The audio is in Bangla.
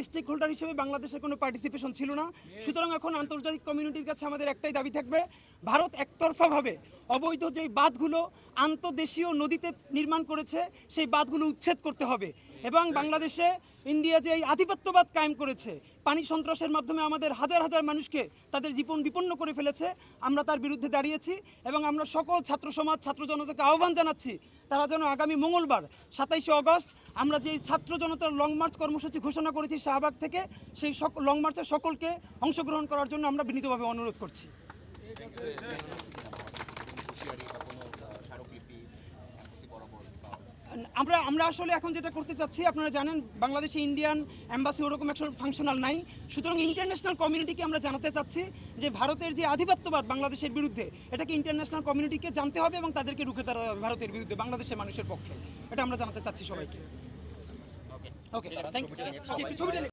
স্টেক হোল্ডার হিসেবে বাংলাদেশের কোনো পার্টিসিপেশন ছিল না। সুতরাং এখন আন্তর্জাতিক কমিউনিটির কাছে আমাদের একটাই দাবি থাকবে, ভারত একতরফাভাবে অবৈধ যেই বাঁধগুলো আন্তদেশীয় নদীতে নির্মাণ করেছে সেই বাঁধগুলো উচ্ছেদ করতে হবে এবং বাংলাদেশে ইন্ডিয়া যে এই আধিপত্যবাদ কায়েম করেছে, পানি সন্ত্রাসের মাধ্যমে আমাদের হাজার হাজার মানুষকে তাদের জীবন বিপন্ন করে ফেলেছে, আমরা তার বিরুদ্ধে দাঁড়িয়েছি এবং আমরা সকল ছাত্র সমাজ ছাত্র জনতাকে আহ্বান জানাচ্ছি তারা যেন আগামী মঙ্গলবার 27শে অগস্ট আমরা যে ছাত্র জনতার লং মার্চ কর্মসূচি ঘোষণা করেছি শাহবাগ থেকে, সেই লং মার্চে সকলকে অংশগ্রহণ করার জন্য আমরা বিনীতভাবে অনুরোধ করছি। আমরা আসলে এখন যেটা করতে চাচ্ছি, আপনারা জানেন বাংলাদেশে ইন্ডিয়ান এম্বাসি ওরকম একটা ফাংশনাল নাই। সুতরাং ইন্টারন্যাশনাল কমিউনিটিকে আমরা জানাতে চাচ্ছি যে ভারতের যে আধিপত্যবাদ বাংলাদেশের বিরুদ্ধে, এটাকে ইন্টারন্যাশনাল কমিউনিটিকে জানতে হবে এবং তাদেরকে রুখে দাঁড়াতে হবে ভারতের বিরুদ্ধে বাংলাদেশের মানুষের পক্ষে। এটা আমরা জানাতে চাচ্ছি সবাইকে। ওকে, থ্যাংক ইউ।